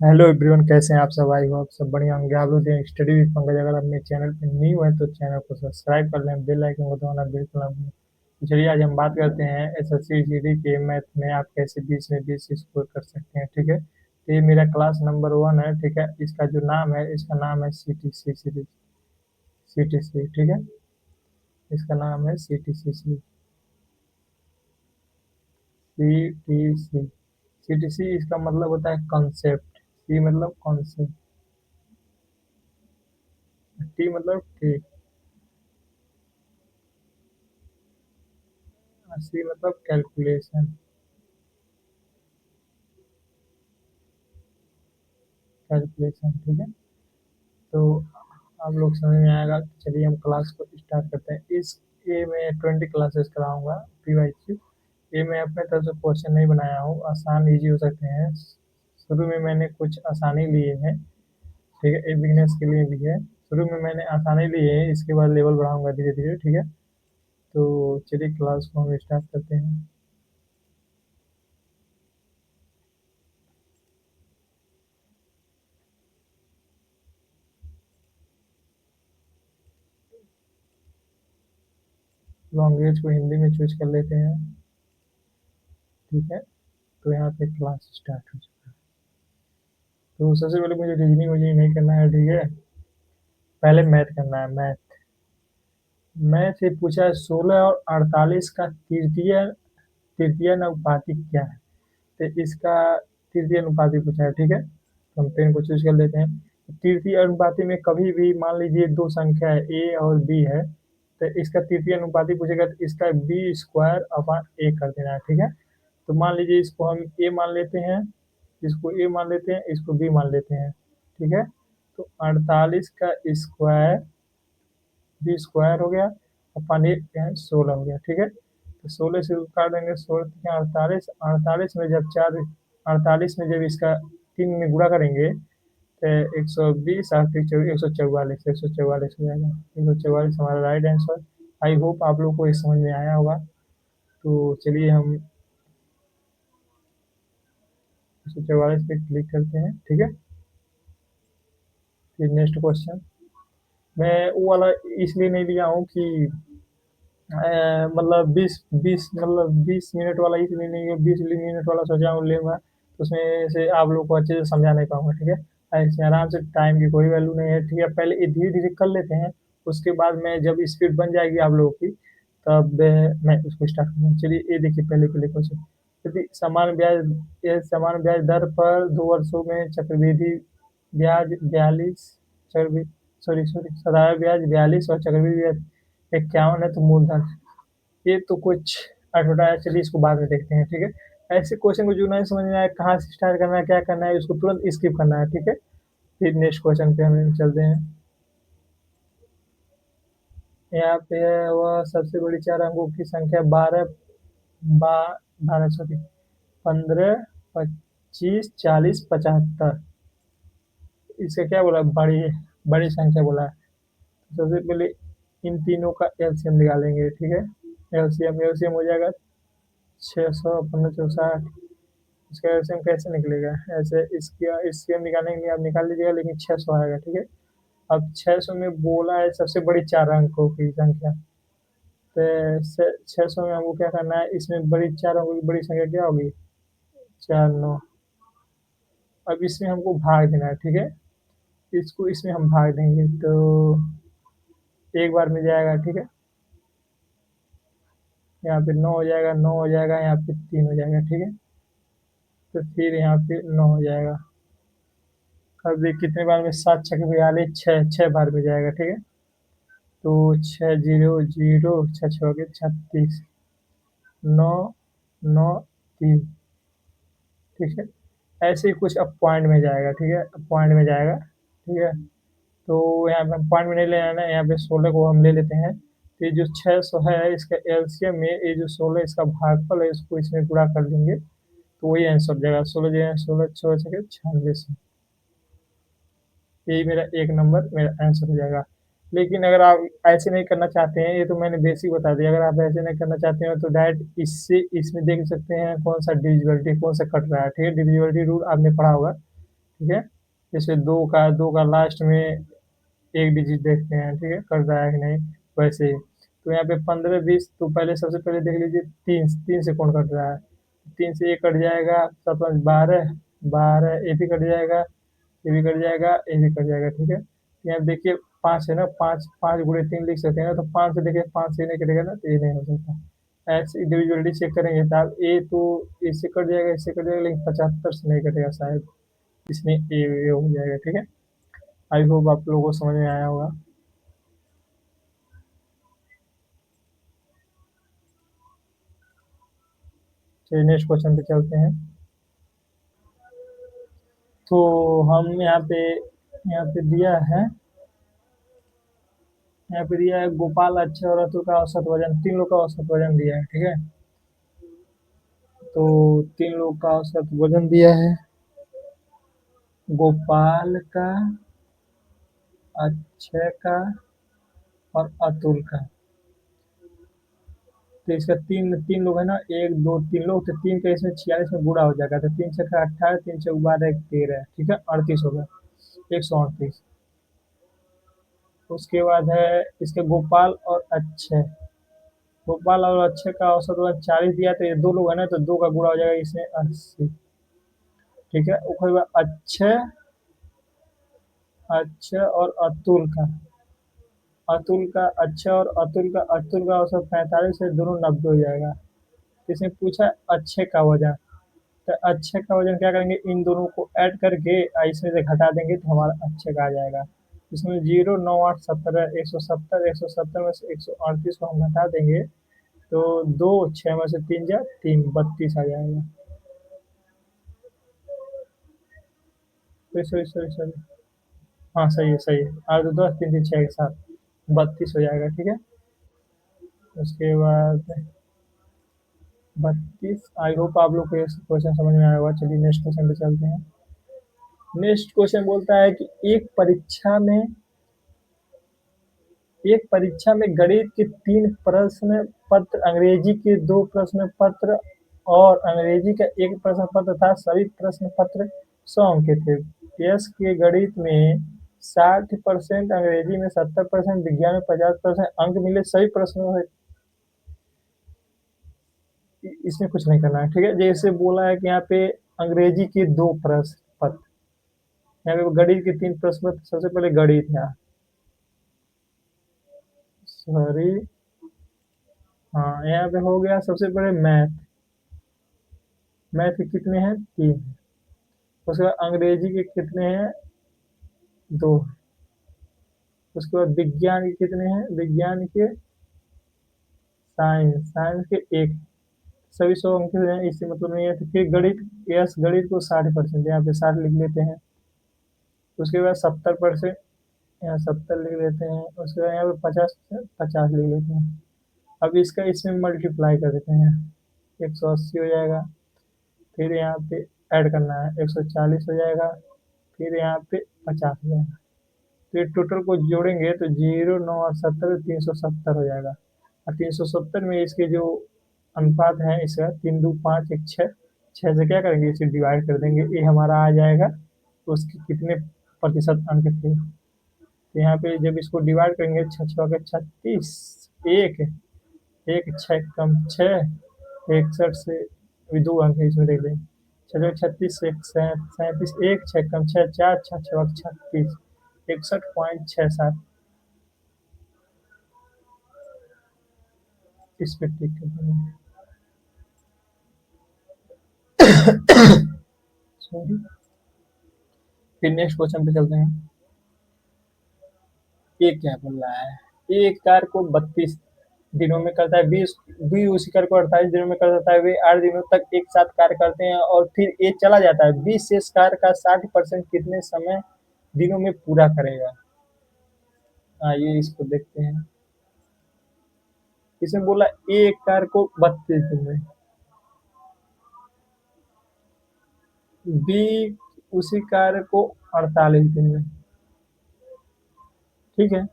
Hello everyone, कैसे हैं आप सब? आई हो आप सब बढ़िया होंगे। आप लोग जो स्टडी विद पंकज, अगर अपने चैनल पे न्यू है तो चैनल को सब्सक्राइब कर लें, बेल आइकन को दबाना बिल्कुल ना भूलें। तो चलिए आज हम बात करते हैं एसएससी जीडी के मैथ में आप कैसे 20 में 20 स्कोर कर सकते हैं। ठीक है, तो ये मेरा क्लास नंबर 1 है। ठीक है, इसका जो नाम है, इसका नाम है सीटीसी सीरीज, सीटीसी। ठीक है, इसका नाम है सीटीसी सीरीज, सीटीसी। सीटीसी इसका मतलब होता है कॉन्सेप्ट। सी मतलब कॉन्सेप्ट, टी मतलब ठीक, सी मतलब कैलकुलेशन, कैलकुलेशन। ठीक है, तो आप लोग समझ में आएगा। चलिए हम क्लास को स्टार्ट करते हैं। इस ये मैं 20 क्लासेस कराऊंगा PYQ। ये मैं अपने तरफ से क्वेश्चन नहीं बनाया हूँ, आसान इजी हो सकते हैं। शुरू में मैंने कुछ आसानी लिए हैं। ठीक है, ये बिगनर्स के लिए भी है। शुरू में मैंने आसानी लिए है, इसके बाद लेवल बढ़ाऊंगा धीरे धीरे। ठीक है, तो चलिए क्लास को हम स्टार्ट करते हैं। लैंग्वेज को हिंदी में चूज कर लेते हैं। ठीक है, तो यहाँ पे क्लास स्टार्ट हो चुका है। तो सबसे पहले मुझे रीजनिंग वजनिंग नहीं करना है। ठीक है, पहले मैथ करना है। मैथ मैथ से पूछा है 16 और 48 का तृतीय तृतीय अनुपातिक क्या है। तो इसका तृतीय अनुपातिक पूछा है। ठीक है, तो हम पेन को चूज कर लेते हैं। तृतीय अनुपातिक में कभी भी मान लीजिए दो संख्या है, ए और बी है, तो इसका तृतीय अनुपातिक पूछेगा तो इसका बी स्क्वायर अपॉन ए कर देना है। ठीक है, तो मान लीजिए इसको हम ए मान लेते हैं, इसको ए मान लेते हैं, इसको बी मान लेते हैं। ठीक है, तो 48 का स्क्वायर बी स्क्वायर हो गया, और पानी क्या है 16 हो गया। ठीक है, तो 16 से काट देंगे, 16 के 48, 48 में जब चार, 48 में जब इसका 3 में गुणा करेंगे तो 120 आठ 144, 144 हो जाएगा। 144 हमारा राइट आंसर। आई होप आप लोग को ये समझ में आया होगा। तो चलिए हम 144 पे क्लिक करते हैं। ठीक है, फिर नेक्स्ट क्वेश्चन। मैं वो वाला इसलिए नहीं लिया हूँ कि मतलब 20 मिनट वाला इसलिए नहीं है। 20 मिनट वाला सोचा हूँ लेगा, तो उसमें से आप लोग को अच्छे से समझा नहीं पाऊंगा। ठीक है, ऐसे आराम से, टाइम की कोई वैल्यू नहीं है। ठीक है, पहले ये धीरे धीरे कर लेते हैं, उसके बाद में जब स्पीड बन जाएगी आप लोगों की, तब मैं उसको स्टार्ट करूँगा। चलिए ये देखिए, पहले क्वेश्चन। यदि समान ब्याज, ये समान ब्याज दर पर 2 वर्षों में चक्रवृद्धि ब्याज 42, चक्रवृद्धि सॉरी सॉरी साधारण ब्याज 42 और चक्रवृद्धि ब्याज 51 है, तो मूलधन, ये तो कुछ अटपटा है। चलिए इसको बाद में देखते हैं। ठीक है, ऐसे क्वेश्चन को जो नहीं समझ में आया, कहाँ से स्टार्ट करना है, क्या करना है, उसको तुरंत स्किप करना है। ठीक है, फिर नेक्स्ट क्वेश्चन पे हम चलते हैं। यहाँ पे है वह सबसे बड़ी चार अंकों की संख्या 12, बा 12 सॉरी 15, 25, 40, 75। इसका क्या बोला, बड़ी बड़ी संख्या बोला है। तो सबसे पहले इन तीनों का एलसीएम निकालेंगे। ठीक है, एलसीएम एलसीएम हो जाएगा 600, 15 चौसठ। इसका एलसीएम कैसे निकलेगा? ऐसे इसका एलसीएम निकालने के लिए आप निकाल लीजिएगा, लेकिन 600 आएगा। ठीक है, अब 600 में बोला है सबसे बड़ी चार अंकों की संख्या, तो 600 में हमको क्या करना है, इसमें बड़ी चार अंकों की बड़ी संख्या क्या होगी? 4 9। अब इसमें हमको भाग देना है। ठीक है, इसको इसमें हम भाग देंगे तो एक बार में जाएगा। ठीक है, यहाँ पे 9 हो जाएगा, 9 हो जाएगा, यहाँ पे 3 हो जाएगा। ठीक है, तो फिर यहाँ पे 9 हो जाएगा। अब देख कितने बार में, 7 6 42, छः छः बार में जाएगा। ठीक है, तो 6 0 0, 6 6 36, 9 9 3। ठीक है, ऐसे ही कुछ अब पॉइंट में जाएगा। ठीक है, अब पॉइंट में जाएगा। ठीक है, तो यहाँ पे हम पॉइंट में नहीं लेना है ना, यहाँ पे 16 को हम ले लेते हैं। तो ये जो 600 है, इसका एलसीएम में ये जो 16 इसका भागफल है, इसको इसमें गुणा कर देंगे, तो वही आंसर हो जाएगा। 16 जो है 16 16 96। यही मेरा एक नंबर मेरा आंसर हो जाएगा। लेकिन अगर आप ऐसे नहीं करना चाहते हैं, ये तो मैंने बेसिक बता दिया, अगर आप ऐसे नहीं करना चाहते हैं तो डायरेक्ट इससे इसमें देख सकते हैं कौन सा डिविजिबिलिटी कौन सा कट रहा है। ठीक है, डिविजिबिलिटी रूल आपने पढ़ा होगा। ठीक है। जैसे दो का लास्ट में एक डिजिट देखते हैं, ठीक है, कट रहा है कि नहीं, वैसे ही। तो यहाँ पे 15-20, तो पहले सबसे पहले देख लीजिए, तीन तीन से कौन कट रहा है, तीन से एक कट जाएगा, 7 5 12, 12 ये भी कट जाएगा, ये भी कट जाएगा, ये भी कट जाएगा, ठीक है। तो यहाँ देखिए 5 है ना, 5 5 गुणे 3 लिख सकते हैं ना, तो 5 से देखिए 5 से नहीं कटेगा ना, तो ये नहीं हो सकता। ऐसे इंडिविजुअलिटी चेक करेंगे तो आप ए तो इससे कट जाएगा, इससे कट जाएगा, लेकिन 75 से नहीं कटेगा शायद, इसमें ये हो जाएगा, ठीक है। आई होप आप लोगों को समझ में आया होगा। चलिए नेक्स्ट क्वेश्चन पे चलते हैं। तो हम यहाँ पे दिया है, यहाँ पे दिया है गोपाल, अक्षय और अतुल का औसत वजन, तीन लोग का औसत वजन दिया है, ठीक है। तो तीन लोग का औसत वजन दिया है, गोपाल का, अक्षय का और अतुल का। तो इसका तीन तीन लोग है ना, एक दो तीन लोग, तो तीन का इसमें 46 में गुणा हो जाएगा, तो 3 छक्का 18, 3 चौक 12, 1 13, ठीक है, 38 होगा, 138। उसके बाद है इसके गोपाल और अक्षय, गोपाल और अक्षय का औसत वजन 40 दिया, तो ये दो लोग है ना, तो दो का गुणा हो जाएगा इसमें 80, ठीक है। उसके बाद अक्षय, अक्षय और अतुल का, अतुल का, अक्षय और अतुल का औसत 45 से दोनों 90 हो जाएगा। इसने पूछा अक्षय का वजन, तो अक्षय का वजन क्या करेंगे, इन दोनों को ऐड करके इसमें से घटा देंगे तो हमारा अक्षय का आ जाएगा। इसमें 0 9 8 17 170 में से 138 को हम घटा देंगे, तो 2 6 में से 3 जा 3 32 आ जाएगा। सॉरी सॉरी सॉरी, हाँ सही है सही है, 8 2 10 3 3 6 के साथ 32 हो जाएगा, ठीक है। उसके बाद 32, आई होप आप लोग को ये क्वेश्चन समझ में आया होगा। चलिए नेक्स्ट क्वेश्चन पे चलते हैं। नेक्स्ट क्वेश्चन बोलता है कि एक परीक्षा में गणित के 3 प्रश्न पत्र, अंग्रेजी के 2 प्रश्न पत्र और अंग्रेजी का 1 प्रश्न पत्र था, सभी प्रश्न पत्र 100 अंक के थे। यस के गणित में 60%, अंग्रेजी में 70%, विज्ञान में 50% अंक मिले सभी प्रश्नों में। इसमें कुछ नहीं करना है, ठीक है। जैसे बोला है कि यहाँ पे अंग्रेजी के 2 प्रश्न पत्र, यहाँ पे गणित के 3 प्रश्न पत्र, सबसे पहले गणित है, सॉरी, हाँ यहाँ पे हो गया सबसे पहले मैथ, मैथ के कितने हैं, 3। उसके बाद अंग्रेजी के कितने हैं, 2। उसके बाद विज्ञान के कितने हैं, विज्ञान के, साइंस के 1। सभी 100 अंक के हैं, इससे मतलब नहीं है। तो फिर गणित, यस गणित को 60%, यहाँ पे 60 लिख लेते हैं। उसके बाद 70%, यहाँ 70 लिख लेते हैं। उसके बाद यहाँ पे 50 लिख लेते हैं। अब इसका इसमें मल्टीप्लाई कर देते हैं, 180 हो जाएगा। फिर यहाँ पे ऐड करना है, 140 हो जाएगा। फिर यहाँ पे 50 हो जाएगा। फिर टोटल को जोड़ेंगे तो 0 9 और 70, 370 हो जाएगा। और 370 में इसके जो अनुपात है इसका, 3 2 5 1 6, 6 से क्या करेंगे, इसे डिवाइड कर देंगे, ये हमारा आ जाएगा। तो उसके कितने प्रतिशत अंक थे, तो यहाँ पे जब इसको डिवाइड करेंगे, 6 6 के 36, एक एक 6 कम 6, 61 से, अभी 2 अंक है इसमें देख लें, 6 36 एक 37, एक 6 कम 6 4 6 6 36, 61.67, इस पे टिक कर देंगे। सॉरी, फिर नेक्स्ट क्वेश्चन पे चलते हैं। ये क्या बोल रहा है, एक कार को 32 दिनों में करता है, बीस बी उसी कार को 48 दिनों में कर देता है, वे 8 दिनों तक एक साथ कार्य करते हैं और फिर ये चला जाता है, 20 से इस कार का 60% कितने समय दिनों में पूरा करेगा। आइए इसको देखते हैं। इसमें बोला एक कार को 32 दिन में, बी उसी कार को 48 दिन में, ठीक है।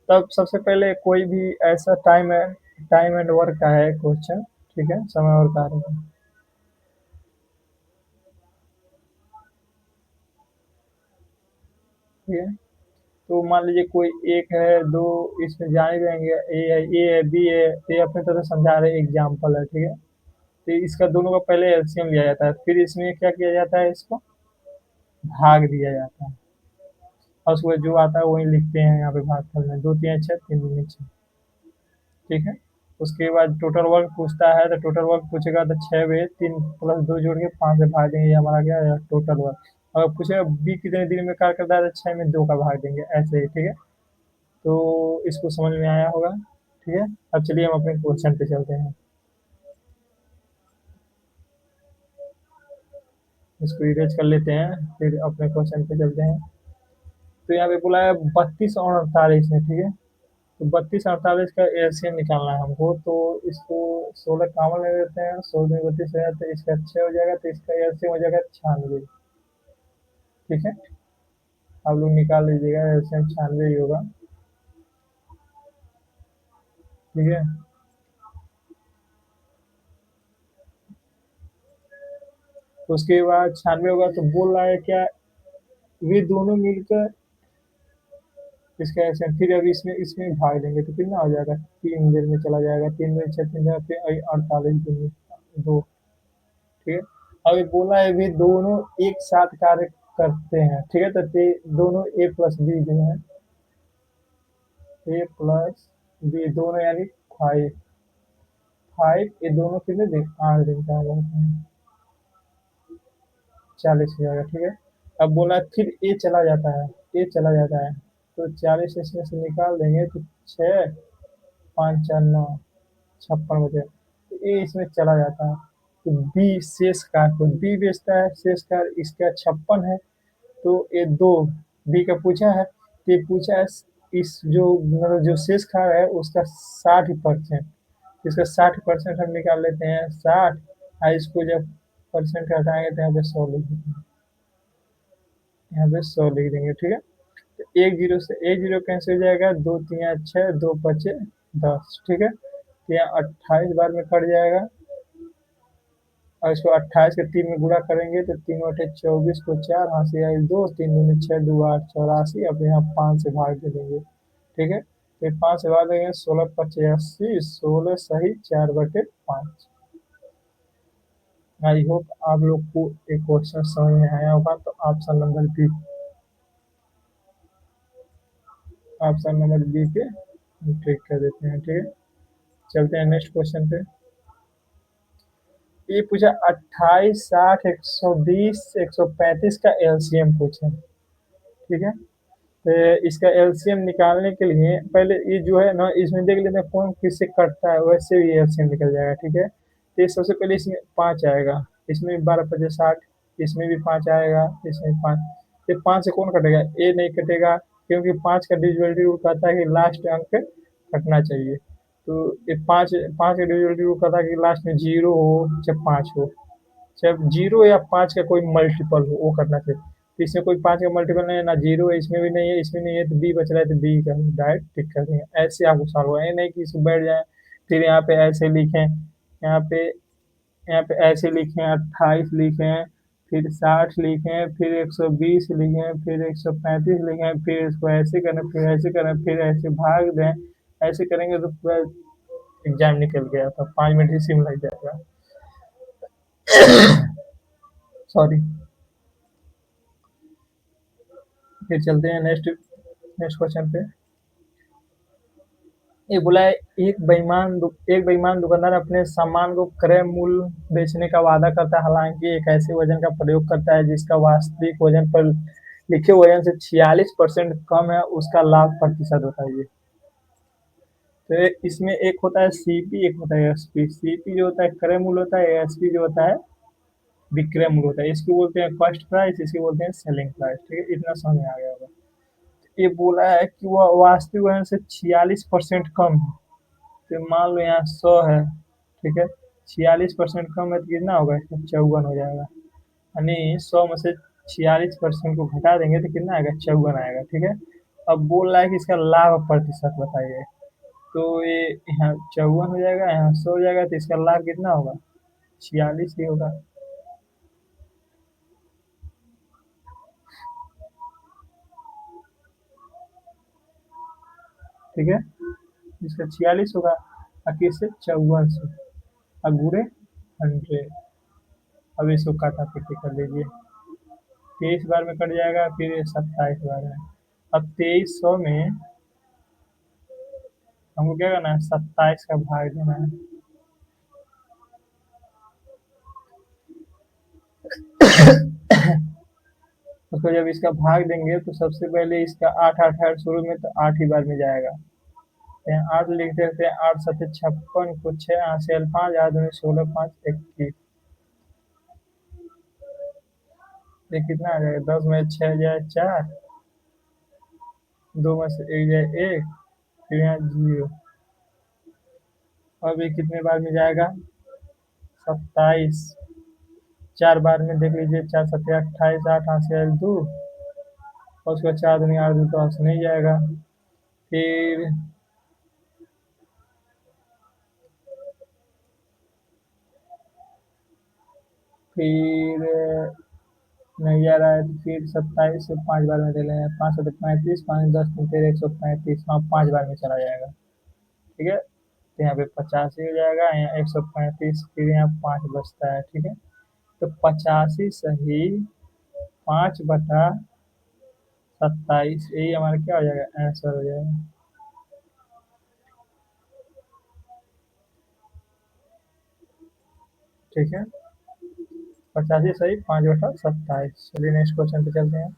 तब सबसे पहले कोई भी ऐसा टाइम एंड वर्क का है क्वेश्चन, ठीक है, समय और कार्य का। ठीक है। तो मान लीजिए कोई एक है, दो, इसमें जान ही जाएंगे, ए है बी है, तो ये अपने तरह से समझा रहे एग्जाम्पल है, ठीक है। तो इसका दोनों का पहले एलसीएम लिया जाता है, फिर इसमें क्या किया जाता है, इसको भाग दिया जाता है, और उसके बाद जो आता है वही लिखते हैं यहाँ पे भागफल में, दो तिया छः, तीन दूनी छः, ठीक है। उसके बाद टोटल वर्क पूछता है, तो टोटल वर्क पूछेगा तो 6 बजे 3 प्लस 2 जोड़ के 5 से भाग देंगे, ये हमारा क्या है टोटल वर्क। अगर पूछेगा बी कितने दिन में कार्य करता है, तो 6 में 2 का भाग देंगे, ऐसे ही, ठीक है। तो इसको समझ में आया होगा, ठीक है। अब चलिए हम अपने क्वेश्चन पे चलते हैं, इसको इरेज कर लेते हैं, फिर अपने क्वेश्चन पे चलते हैं। तो यहाँ पे बोला है 32 और 48 है, ठीक है। तो 32 48 का एलसीएम निकालना है हमको, तो इसको 16 कॉमन ले लेते हैं, 16 में 32 है तो इसका 6 हो जाएगा, तो इसका एलसीएम हो जाएगा 96, ठीक है। आप लोग निकाल लीजिएगा, एलसीएम 96 ही होगा, ठीक है। तो उसके बाद 96 होगा, तो बोल रहा है क्या, वे दोनों मिलकर इसका एलसीएम, फिर अभी इसमें इसमें भाग देंगे तो कितना हो जाएगा, 3 देर में चला जाएगा, 3 में 6 3 फिर 48 दिन में 2, ठीक है। अब ये बोला है भी दोनों एक साथ कार्य करते हैं, ठीक है। तो दोनों ए प्लस बी जो है, ए प्लस बी दोनों यानी 5, 5 ये दोनों कितने दिन, 8 दिन का होगा, 40 हो जाएगा, ठीक है। अब बोला फिर ए चला जाता है, ए चला जाता है, तो 40 इसमें से निकाल देंगे तो 6 5 4 9 56 बचे, तो ए इसमें चला जाता है, तो बी शेष कार को बी बेचता है, शेष कार इसका 56 है, तो ये दो बी का पूछा है, तो ये पूछा है इस जो मतलब जो शेष खार है उसका 60%, इसका 60% हम निकाल लेते हैं 60, और इसको जब परसेंट हटाएंगे तो यहाँ पे 100 लिख देंगे, यहाँ पे 100 लिख देंगे, ठीक है। तो एक जीरो से एक जीरो कैंसिल हो जाएगा, दो तिया छः, दो पचे 10, ठीक है। तो यहाँ 28 बार में कट जाएगा, और इसको 28 के 3 में गुणा करेंगे तो 3 बटे 24 को 4, हाँ से आई 2, 3 दूनी 6, 2 8 84, अब यहाँ 5 से भाग दे देंगे, ठीक है। फिर 5 से भाग देंगे, 16 85, 16 सही 4/5। आई होप आप लोग को एक क्वेश्चन समझ में आया होगा, तो option number B, option number B पे क्लिक कर देते हैं, ठीक है। चलते हैं नेक्स्ट क्वेश्चन पे। ये पूछा 28 60 120 135 का एलसीएम पूछा, ठीक है। तो इसका एलसीएम निकालने के लिए पहले ये जो है ना, इसमें देख लेते हैं कौन किससे कटता है, वैसे भी एलसीएम निकल जाएगा, ठीक है। तो ये सबसे पहले इसमें 5 आएगा, इसमें भी 12 5 60, इसमें भी 5 आएगा, इसमें 5, ये 5 से कौन कटेगा, ए नहीं कटेगा, क्योंकि 5 का डिविजिबिलिटी रूल कहता है कि लास्ट अंक कटना चाहिए। तो ये 5 5 का डिविजिबिलिटी रूल कहता है कि लास्ट में 0 हो चाहे 5 हो, चाहे 0 या 5 का कोई मल्टीपल हो वो करना चाहिए। तो इसमें कोई 5 का मल्टीपल नहीं है, ना 0 है, इसमें भी नहीं है, इसमें नहीं है, तो बी बच रहा है, तो बी का डायरेक्ट टिक कर देंगे, ऐसे आपको सॉल्व होगा, ये नहीं कि इसको बैठ जाए फिर यहाँ पे ऐसे लिखें, यहाँ पे ऐसे लिखें, 28 लिखें, फिर 60 लिखें, फिर 120 लिखें, फिर 135 लिखें, फिर इसको ऐसे करें, फिर ऐसे करें, फिर ऐसे भाग दें, ऐसे करेंगे तो पूरा एग्जाम निकल गया, तो 5 मिनट इसी में लग जाएगा, सॉरी। फिर चलते हैं नेक्स्ट नेक्स्ट क्वेश्चन पे। ये बोला है एक बेईमान दुकानदार अपने सामान को क्रय मूल्य बेचने का वादा करता है, हालांकि एक ऐसे वजन का प्रयोग करता है जिसका वास्तविक वजन पर लिखे वजन से 46% कम है, उसका लाभ प्रतिशत बताइए। तो इसमें एक होता है सीपी, एक होता है एसपी। सीपी जो होता है क्रय मूल्य होता है, एसपी जो होता है विक्रय मूल्य होता है, इसको बोलते हैं फर्स्ट प्राइस, इसको बोलते हैं सेलिंग प्राइस, ठीक है। इतना समझ में आ गया होगा। ये बोला है कि वह वास्तविक वजन से 46% कम है, तो मान लो यहाँ 100 है, ठीक है। 46% कम है तो कितना होगा, इसका 54 हो जाएगा, यानी 100 में से 46% को घटा देंगे तो कितना आएगा, 54 आएगा, ठीक है। अब बोल रहा है कि इसका लाभ प्रतिशत बताइए, तो ये यहाँ 54 हो जाएगा, यहाँ 100 हो जाएगा, तो इसका लाभ कितना होगा, 46 ही होगा। ठीक है, इसका 46 होगा, और किससे 54 से, और गुणे 100। अब इसको काटा पीटी कर लीजिए, 23 बार में कट जाएगा, फिर ये 27 बार में। अब 2300 में हमको क्या करना है, 27 का भाग देना है। उसको जब इसका भाग देंगे तो सबसे पहले इसका 8 8 8 शुरू में तो 8 ही बार में जाएगा। तो यहाँ 8 लिख देते हैं, 8 सत्ते 56 को 6 8 से 5 8 दूनी 16 5 21। ये कितना आ जाएगा, 10 में 6 जाए 4, 2 में से 1 जाए 1, फिर यहाँ 0। अब ये कितने बार में जाएगा, 27, 4 बार में देख लीजिए, 4 सत्ते 28, 8 8 से 2, और उसके बाद 4 दूनी 8 तो 8 से नहीं जाएगा। फिर फिर नहीं जा रहा है तो फिर 27 से 5 बार में ले लें, 5 सत्ते 35, 5 10 तीन तेरह 135, हाँ 5 बार में चला जाएगा। ठीक है, तो यहाँ पे 85 हो जाएगा, यहाँ 135, फिर यहाँ 5 बचता है। ठीक है, तो 85 सही 5/27, यही हमारा क्या हो जाएगा, आंसर हो जाएगा। ठीक है, 85 सही 5/27। चलिए नेक्स्ट क्वेश्चन पे चलते हैं।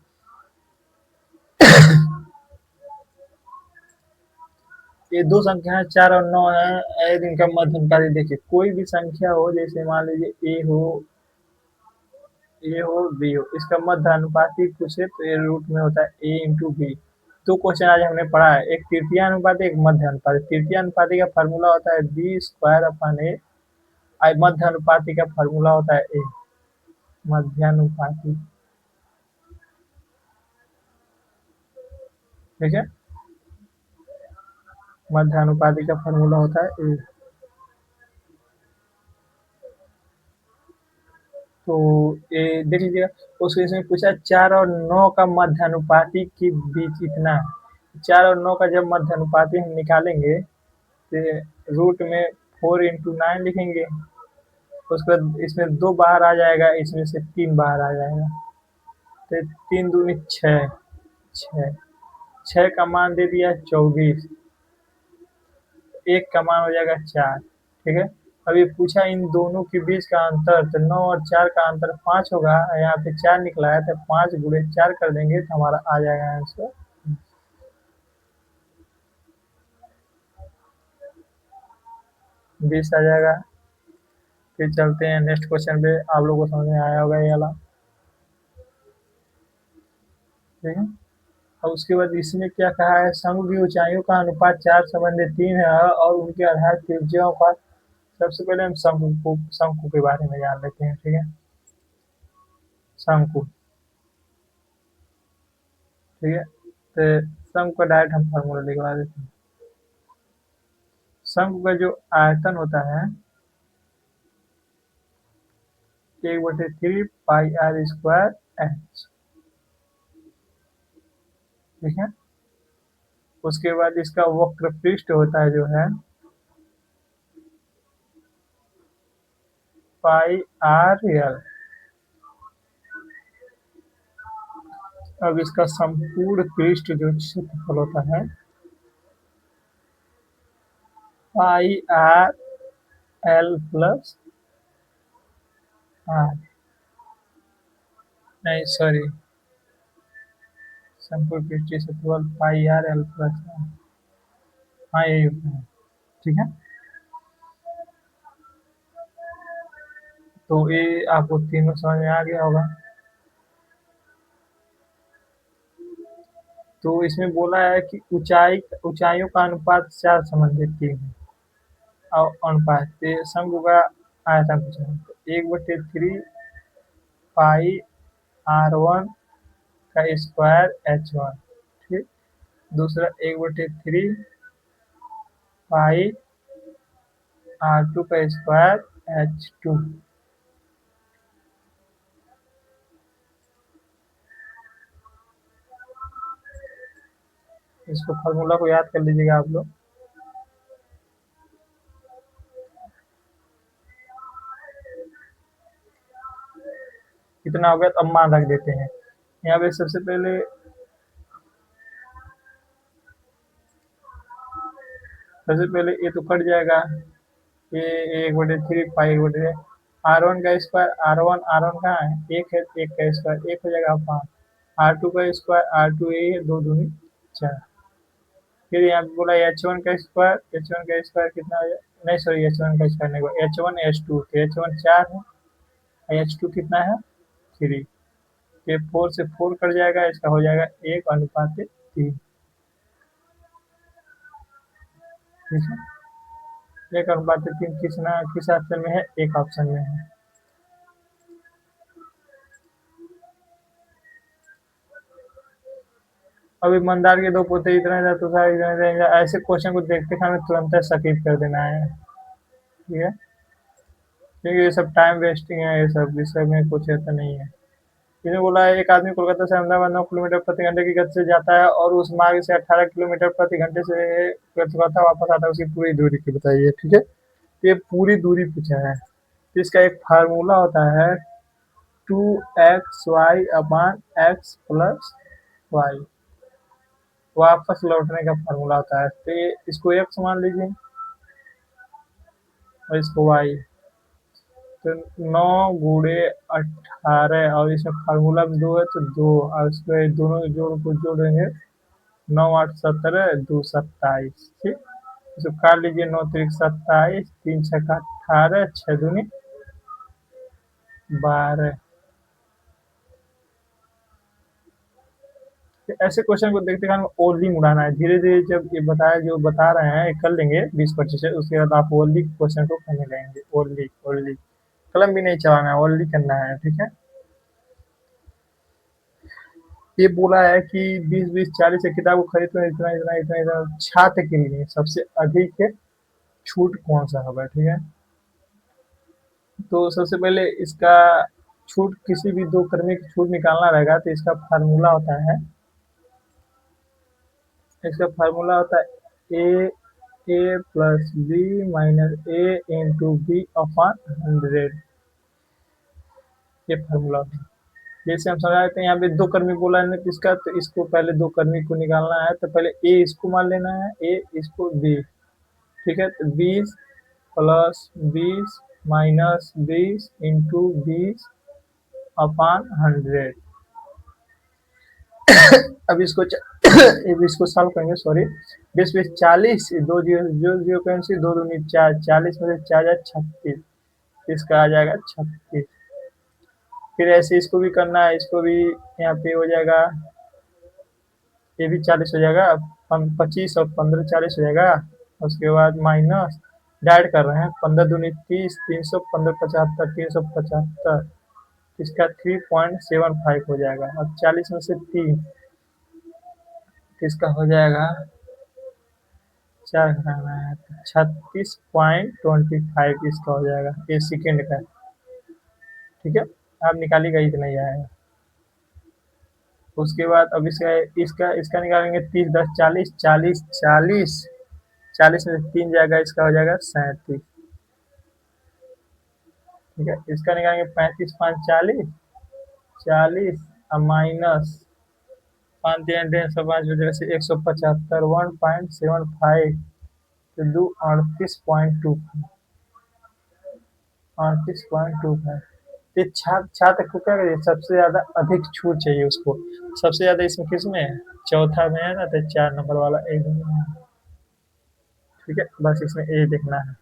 ये दो संख्या 4 और 9 है, इनका मध्य अनुपात देखिए, कोई भी संख्या हो, जैसे मान लीजिए ए हो बी हो, इसका मध्य अनुपाती पूछे तो ये रूट में होता है ए इंटू बी। दो क्वेश्चन आज हमने पढ़ा है, एक तृतीय अनुपात, एक मध्य अनुपात। तृतीय अनुपाती का फार्मूला होता है बी स्क्वायर अपन ए, और मध्य अनुपाती का फार्मूला होता है ए, मध्यानुपाती। ठीक है, मध्य अनुपाती का फार्मूला होता है ए। तो ये देख लीजिएगा, उसके इसमें पूछा 4 और 9 का मध्य अनुपाती के बीच इतना है। 4 और 9 का जब मध्य अनुपाती हम निकालेंगे तो रूट में 4 × 9 लिखेंगे, उसके बाद इसमें 2 बाहर आ जाएगा, इसमें से 3 बाहर आ जाएगा, तो 3 दूनी 6, 6 6 का मान दे दिया 24, 1 का मान हो जाएगा 4। ठीक है, अब ये पूछा इन दोनों के बीच का अंतर, तो 9 और 4 का अंतर 5 होगा, यहाँ पे 4 निकला है, तो 5 गुणे 4 कर देंगे तो हमारा आ जाएगा आंसर 20 आ जाएगा। फिर चलते हैं नेक्स्ट क्वेश्चन पे, आप लोगों को समझ में आया होगा ये वाला। ठीक है, और उसके बाद इसमें क्या कहा है, शंकु की ऊंचाइयों का अनुपात 4 संबंधित 3 है, और उनके आधार त्रिज्याओं का। सबसे पहले हम शंकु के बारे में जान लेते हैं। ठीक है, शंकु। ठीक है, तो शंकु का डायरेक्ट हम फार्मूला लिखवा देते हैं। शंकु का जो आयतन होता है 1/3 पाई r² h। ठीक है, उसके बाद इसका वक्र पृष्ठ होता है जो है πr/l। अब इसका संपूर्ण पृष्ठ जो क्षेत्रफल होता है πr/l+r। नहीं सॉरी, संपूर्ण पृष्ठीय क्षेत्रफल πr/l+r, हाँ यही होता है। ठीक है, तो ये आपको तीनों समझ में आ गया होगा। तो इसमें बोला है कि ऊंचाइयों का अनुपात 4 संबंधित 3 है, और अनुपात शंकु का आयतन पूछा है, तो 1/3 पाई r1 का स्क्वायर h1। ठीक, दूसरा 1/3 पाई r2 का स्क्वायर h2। इसको फार्मूला को याद कर लीजिएगा आप लोग। कितना हो गया तो अब मान रख देते हैं यहाँ पे। सबसे पहले ये तो कट जाएगा, ये 1/3 पाई 1/, R1 का स्क्वायर, R1 कहाँ है, एक है, एक का स्क्वायर एक हो जाएगा 5, R2 का स्क्वायर, R2 यही है, 2 दूनी 4। फिर यहाँ पे बोला H1 का स्क्वायर, H1 का स्क्वायर कितना हो जाए, नहीं सॉरी H1 का स्क्वायर नहीं हुआ, H1 H2, तो H1 4 है और H2 कितना है 3। ये 4 से 4 कट जाएगा, इसका हो जाएगा 1/3। ठीक है, 1/3 किस ऑप्शन में है, एक ऑप्शन में है। अब ईमानदार के 2 पोते, इतना इतना तो सारा इतना इतना, ऐसे क्वेश्चन को देखते हमें तुरंत स्किप कर देना है। ठीक है, क्योंकि ये सब टाइम वेस्टिंग है, ये सब विषय में कुछ ऐसा नहीं है। इसने बोला है एक आदमी कोलकाता से अहमदाबाद 9 किलोमीटर प्रति घंटे की गति से जाता है और उस मार्ग से 18 किलोमीटर प्रति घंटे से कोलकाता वापस आता है, उसकी पूरी दूरी की बताइए। ठीक है, ये पूरी दूरी पूछा है, तो इसका एक फार्मूला होता है 2xy/x+y, वापस लौटने का फार्मूला होता है। तो ये इसको x मान लीजिए और इसको y, तो 9 × 18 और इसमें फार्मूला में 2 है तो 2, और इसमें दोनों के जोड़ को जोड़ेंगे 9 × 8 = 17, 2 × 27। ठीक, इसको काट लीजिए, 9 × 3 = 27, 3 × 6 = 18, 6 दूनी 12। ऐसे क्वेश्चन को देखते हैं ओनली उड़ाना है, धीरे धीरे जब ये बताया जो बता रहे हैं कर लेंगे 20-25 उसके बाद आप ओनली क्वेश्चन को करने लगेंगे। ओनली ओनली कलम भी नहीं चलाना है, ओनली करना है। ठीक है, ये बोला है कि 20-20 40 से किताब को खरीदते हैं, इतना इतना इतना इतना छात्र के लिए सबसे अधिक छूट कौन सा होगा। ठीक है, तो सबसे पहले इसका छूट, किसी भी 2 कर्मी की छूट निकालना रहेगा तो इसका फार्मूला होता है, A+B-A-B/100। ये फार्मूला होता है। जैसे हम समझा देते हैं, यहाँ पे 2 कर्मी बोला है इसका, तो इसको पहले 2 कर्मी को निकालना है, तो पहले ए इसको मान लेना है, ए इसको बी। ठीक है, तो 20+20-20/100। अब इसको अब इसको सॉल्व करेंगे, सॉरी। 20-20 40, 2 जीरो जीरो कैंसिल, 2 दूनी 4, 40 में से 4 जाए 36, इसका आ जाएगा 36। फिर ऐसे इसको भी करना है, इसको भी यहाँ पे हो जाएगा, ये भी 40 हो जाएगा, 25 और 15 40 हो जाएगा। उसके बाद माइनस डाइड कर रहे हैं, 15 दूनी 30, 315 75, 375, इसका 3.75 हो जाएगा। अब 40 में से 3, इसका हो जाएगा 4 घटाना है, 36.25 इसका हो जाएगा, ये सेकेंड का। ठीक है, आप निकालिएगा, इतना ही आएगा। उसके बाद अब इसका इसका इसका निकालेंगे, 30 10 40, 40 40, 40 में से 3 जाएगा, इसका हो जाएगा 37। ठीक है, इसका निकालेंगे 35 5 40, 40 और माइनस 5 3 10 105 वजह से 175, 1.75, तो 2 38.25, 38.25। ये छात्र को क्या करिए, सबसे ज्यादा अधिक छूट चाहिए उसको, सबसे ज्यादा इसमें किसमें है, चौथा में है ना, तो 4 नंबर वाला ए में है। ठीक है, बस इसमें ए देखना है।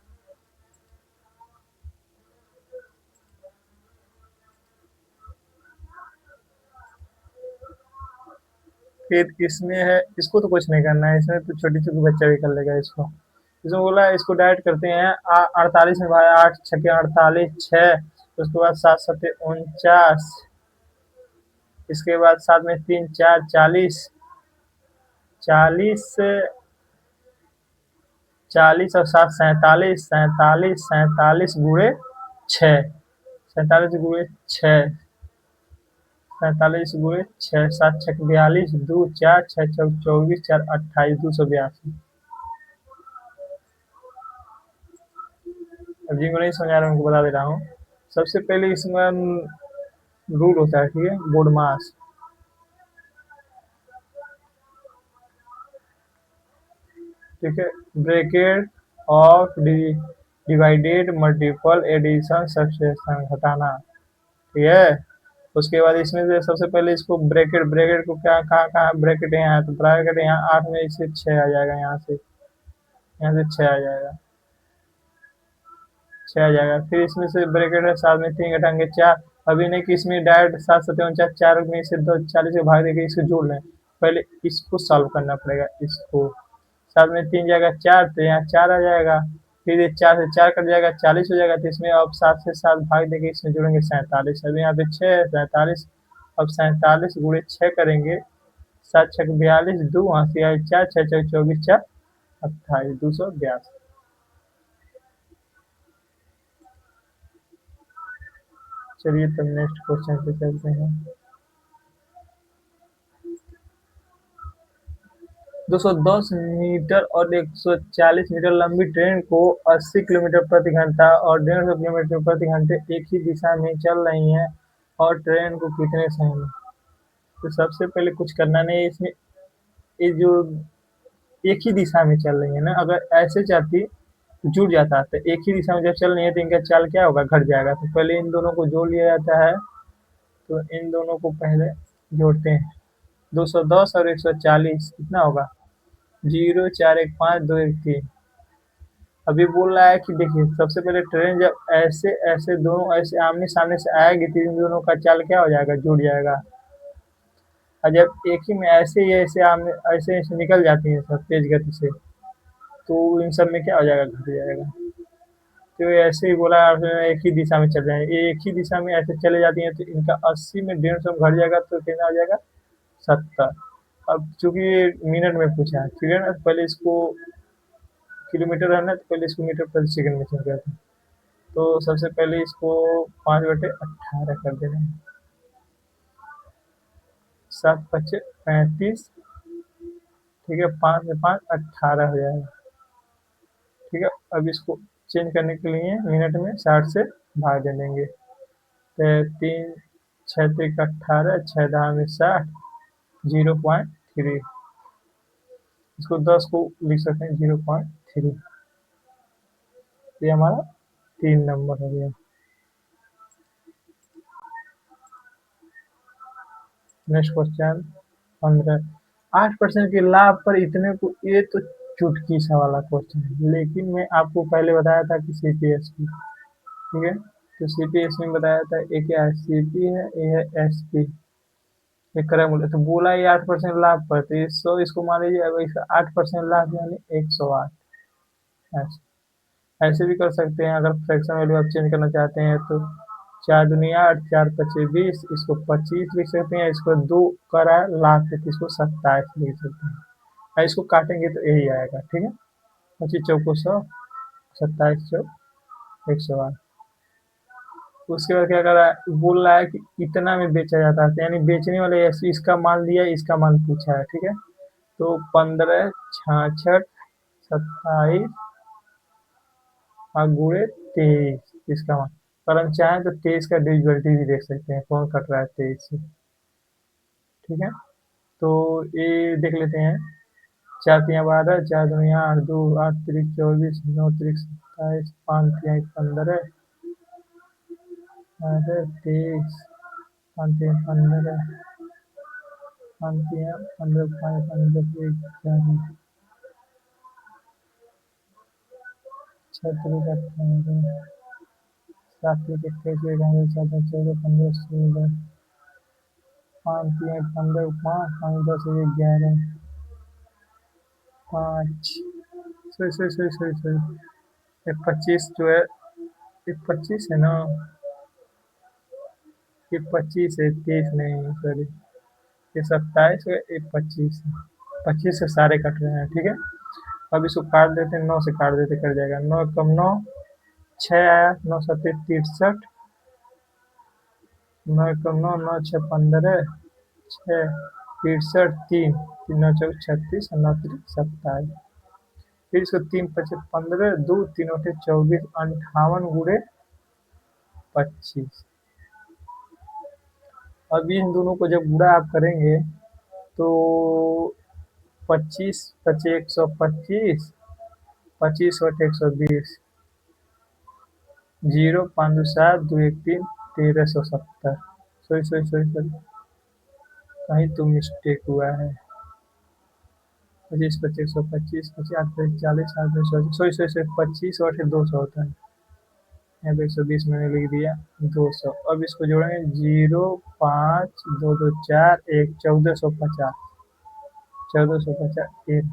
फिर इसमें है, इसको तो कुछ नहीं करना है, इसमें तो छोटी छोटी बच्चा भी कर लेगा इसको। इसमें बोला है इसको डायरेक्ट करते हैं, 48 में भाई 8 छके 48 6, उसके बाद 7 7 49, इसके बाद 7 में 3 4 40, 40 40 और 7 47, 47 47 गुणे 6, 47 गुणे 6, 47 गुणे 6 7 छक 42 2 4 6 चौक 24 4 28 282। अब जिनको नहीं समझ आ रहा है उनको बता दे रहा हूँ। सबसे पहले इसमें रूल होता है, ठीक है, बोर्ड मास। ठीक है, bracket of divided multiple addition subtraction घटाना। ठीक है, उसके बाद इसमें से सबसे पहले इसको ब्रैकेट ब्रैकेट को क्या कहाँ कहाँ ब्रैकेट यहाँ है, तो ब्रैकेट यहाँ 8 में इससे 6 आ जाएगा, यहाँ से 6 आ जाएगा, 6 आ जाएगा। फिर इसमें से ब्रैकेट है 7 में 3 घटाएंगे 4। अभी नहीं कि इसमें डायरेक्ट 7 7 49 4 में से 40 को भाग देके इसको जोड़ लें, पहले इसको सॉल्व करना पड़ेगा। इसको 7 में 3 जाएगा 4, तो यहाँ 4 आ जाएगा। फिर ये 4 से 4 कट जाएगा 40 हो जाएगा, तो इसमें अब 7 से 7 भाग देके इसमें जोड़ेंगे 47। अभी यहाँ पे 6 है 47। अब 47 गुणे 6 करेंगे, 7 छक 42 2 वहाँ से आए 4 6 चौक 24 4 28 282। चलिए तब नेक्स्ट क्वेश्चन पे चलते हैं। 210 मीटर और 140 मीटर लंबी ट्रेन को 80 किलोमीटर प्रति घंटा और 150 किलोमीटर प्रति घंटे एक ही दिशा में चल रही है, और ट्रेन को कितने समय? तो सबसे पहले कुछ करना नहीं है इसमें, ये जो एक ही दिशा में चल रही है ना, अगर ऐसे चलती तो जुड़ जाता, तो एक ही दिशा में जब चल रही है तो इनका चाल क्या होगा, घट जाएगा। तो पहले इन दोनों को जोड़ लिया जाता है, तो इन दोनों को पहले जोड़ते हैं। 210 और 140 कितना होगा, 0 4 1 5 2 1 3। अभी बोल रहा है कि देखिए सबसे पहले ट्रेन जब ऐसे ऐसे दोनों ऐसे आमने सामने से आएगी तो इन दोनों का चाल क्या हो जाएगा, जुड़ जाएगा। और जब एक ही में ऐसे ही ऐसे आमने ऐसे ऐसे निकल जाती हैं सब तेज गति से, तो इन सब में क्या हो जाएगा, घट जाएगा। तो ऐसे ही बोला एक ही दिशा में चल जाए, ये एक ही दिशा में ऐसे चले जाती हैं, तो इनका 80 में 150 में घट जाएगा, तो कितना हो जाएगा, 70। अब चूंकि ये मिनट में पूछा है, ठीक है ना, पहले इसको किलोमीटर है ना, तो पहले इसको मीटर प्रति सेकंड में चल जाते हैं। तो सबसे पहले इसको 5/18 कर देना है, 7 पच्चे 35। ठीक है, 5 में 5 18 हो जाएगा। ठीक है, अब इसको चेंज करने के लिए मिनट में 60 से भाग दे देंगे, तो 3 6 3 18 6 10 में 60 0.3। इसको 10 को लिख सकते हैं 0.3। ये हमारा 3 नंबर हो गया। Next question 15। 8% के लाभ पर इतने को, ये तो चुटकी सा वाला क्वेश्चन है, लेकिन मैं आपको पहले बताया था कि सीपीएसपी। ठीक है, तो सीपीएसपी में बताया था, एक क्या है, सीपी है, ये है एसपी, ये क्रय मूल्य। तो बोला ये 8% लाभ पर, तो ये 100 इसको मान लीजिए, अब इसका 8% लाभ यानी 108। ऐसे ऐसे भी कर सकते हैं, अगर फ्रैक्शन वैल्यू आप चेंज करना चाहते हैं तो 4 दुनिया 8 4 पच्चीस 20, इसको 25 लिख सकते हैं, इसको 2 करा लाख तक इसको 27 लिख सकते हैं। और इसको काटेंगे तो यही आएगा। ठीक है, 25 चौको 100, 27 चौक 108। उसके बाद क्या कर रहा है, बोल रहा है कि इतना में बेचा जाता है, तो यानी बेचने वाले ऐसे इसका मान दिया, इसका मान पूछा है। ठीक है, तो 15 66 27 और गुणे 23 इसका मान। पर हम चाहें तो 23 का डिविजिबिलिटी भी देख सकते हैं, कौन कट रहा है 23 से। ठीक है, तो ये देख लेते हैं। 4 तिया 12, 4 दूनी 8, 2 8 तिरिक 24, 9 तिरिक 27, 5 तिया 15, 23, 5 तिया 15, 5 तिया 15, 5 15 11, 6 तिरिक 18, 7 तिरिक 21, 11 14 14 15 16, 5 तिया 15, 5 5 10 11, 5 सॉरी, ये 25 जो है, ये 25 है ना, ये 25 है, 23 नहीं है, सॉरी, ये 27 है, ये 25 है। 25 से सारे कट रहे हैं। ठीक है, अब इसको काट देते हैं, 9 से काट देते, कट जाएगा, 9 कम 9 6 आया, 9 7 63, 9 को 9, 9 6 15, 6 63, 3, 3 9 24 36 और 9 3 27। फिर इसको 3 5 15, 2 3 8 24, 58 गुणे 25। अब इन दोनों को जब गुणा आप करेंगे तो 25 25 125, 25 बटे 120, 0 5 2 7 2 1 3, 1370। सॉरी सॉरी सॉरी सॉरी, कहीं तो मिस्टेक हुआ है। 25 25 125, 25 8 40, 8 सॉरी सॉरी सॉरी, 25 बटे 200 होता है। यहाँ पे 120 मैंने लिख दिया, 200। अब इसको जोड़ेंगे, 0 5 2 2 4 1, 1450, 1450 1।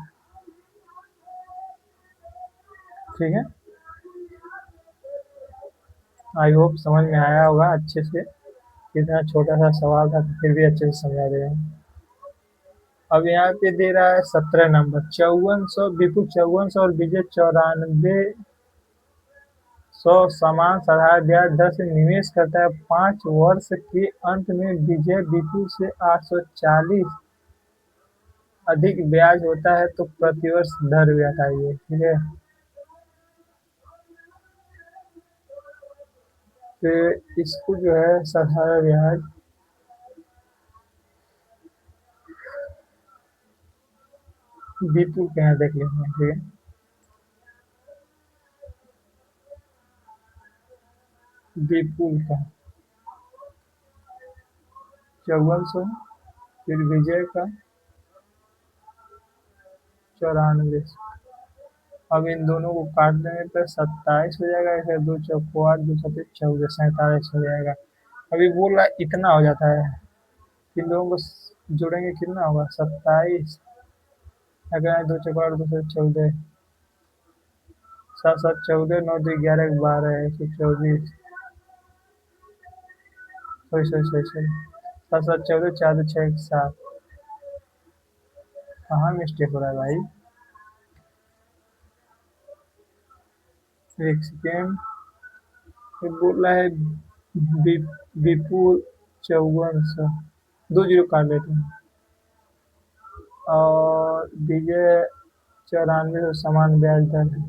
ठीक है, आई होप समझ में आया होगा अच्छे से। इतना छोटा सा सवाल था तो फिर भी अच्छे से समझा रहे हैं। अब यहाँ पे दे रहा है 17 नंबर, 5400, विपुल 5400 और विजय 9400 समान साधारण ब्याज दर से निवेश करता है। 5 वर्ष के अंत में विजय विपुल से 840 अधिक ब्याज होता है तो प्रतिवर्ष दर बताइए। ठीक है, तो इसको जो है साधारण ब्याज विपुल के यहाँ देख लेते हैं। ठीक है, विपुल का 5400, फिर विजय का 9400। अब इन दोनों को काट देने पर 27 हो जाएगा, ऐसे 2 चौको 8, 2 7 14, 47 हो जाएगा। अभी बोल रहा है इतना हो जाता है, इन लोगों को जोड़ेंगे कितना होगा, 27, अगर 2 चौको 8, 2 7 14, 7 7 14, 9 2 11 12, 124, सॉरी सॉरी सॉरी सॉरी, 7 7 14, 4 2 6 7। कहाँ मिस्टेक हो रहा है भाई, एक सेकेंड। ये बोल रहा है विपुल 5400, 2 जीरो काट लेते हैं, और विजय 94 समान ब्याज दर है,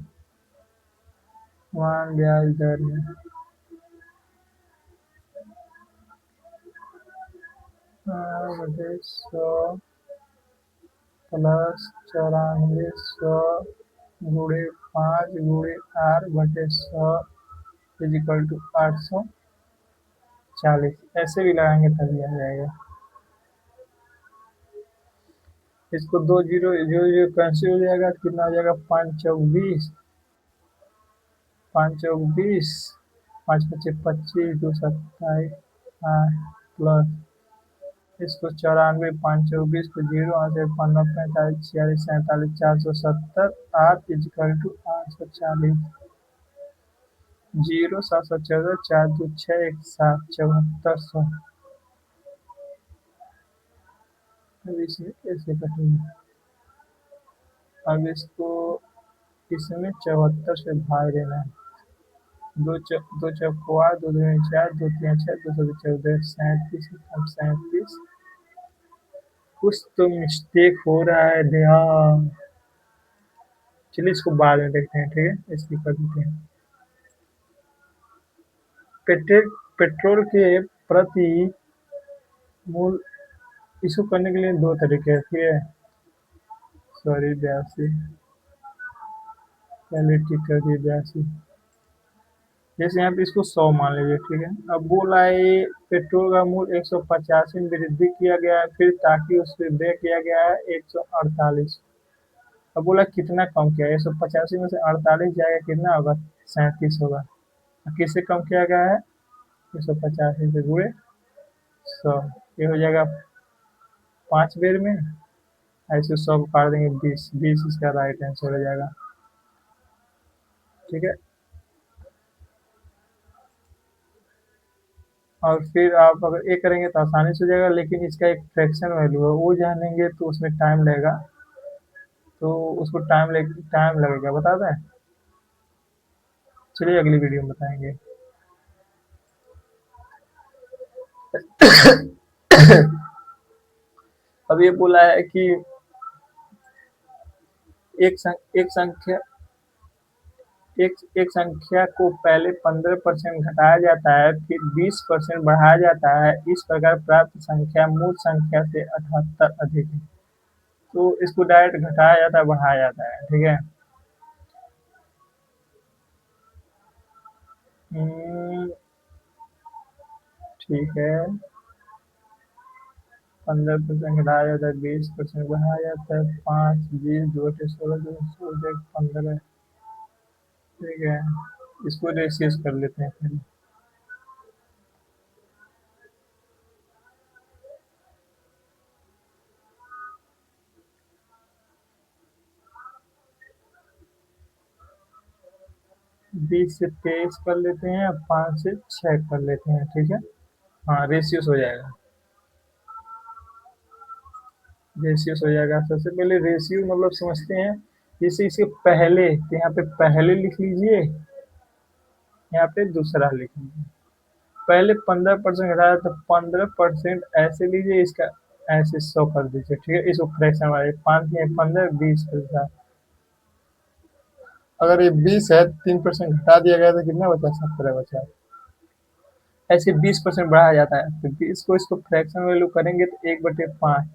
समान ब्याज दर है। बटे 100 प्लस 9400 गुणे 5 गुणे आर बटे 100 इजिकल टू 840। ऐसे भी लगाएंगे तभी आ जाएगा। इसको 2 जीरो जो जो कैंसिल हो जाएगा, कितना हो जाएगा, 5 चौक 20, 5 चौक 20, 5 पच्चीस 25, 2 27, प्लस इसको 94, 5 24 को 0, 8 15 45 46 47 470 8 इजिकल टू 840, 0 7 7 14 4 2 6 1 7 7400। अब इसमें कैसे कटेगा, अब इसको इसमें 74 से भाग देना है, दो चौको 8, 2 दूनी 4, 2 3 6, 2 7 14, 37, 37। कुछ तो मिस्टेक हो रहा है ध्यान। चलिए इसको बाद में देखते हैं। ठीक है, इसकी कर देते हैं। पेट्रोल के प्रति मूल्य, इसको करने के लिए दो तरीके हैं। ठीक है, सॉरी 82, पहले ठीक कर दिए 82। जैसे यहाँ पे इसको 100 मान लीजिए। ठीक है, अब बोला है पेट्रोल का मूल्य 185 में वृद्धि किया गया है, फिर ताकि उस पर व्यय किया गया है 148। अब बोला कितना कम किया, 185 में से 48 जाएगा, कितना होगा, 37 होगा। किससे कम किया गया है, 185 से गुणे 100, ये हो जाएगा 5 बेर में। ऐसे 100 को काट देंगे 20, 20 इसका राइट आंसर हो जाएगा। ठीक है, और फिर आप अगर ये करेंगे तो आसानी से हो जाएगा, लेकिन इसका एक फ्रैक्शन वैल्यू है, वो जानेंगे तो उसमें टाइम लगेगा, तो उसको टाइम लगेगा, बता दें। चलिए अगली वीडियो में बताएंगे। अब ये बोला है कि एक संख्या एक संख्या को पहले 15% घटाया जाता है, फिर 20% बढ़ाया जाता है। इस प्रकार प्राप्त संख्या मूल संख्या से 78 अधिक है। तो इसको डायरेक्ट घटाया जाता है, बढ़ाया जाता है। ठीक है। ठीक है। 15% घटाया जाता है, 20% बढ़ाया जाता है, 5, 20, 2 16, 2 16, 15। ठीक है, इसको रेसियस कर लेते हैं पहले। बीस से 23 कर लेते हैं, 5 से 6 कर लेते हैं। ठीक है। हाँ, रेशियोस हो जाएगा। रेशियोस हो जाएगा। सबसे पहले रेशियो मतलब समझते हैं, जैसे इसके पहले, तो यहाँ पे पहले लिख लीजिए, यहाँ पे दूसरा लिख लीजिए। पहले 15% घटाया तो 15% ऐसे लीजिए, इसका ऐसे 100 कर दीजिए। ठीक है, इसको फ्रैक्शन वाले 5 या 15, 20%। अगर ये 20 है, 3% घटा दिया गया तो कितना बचा? 17 बचा। ऐसे 20% बढ़ाया जाता है, तो 20 को इसको फ्रैक्शन वैल्यू करेंगे तो 1/5।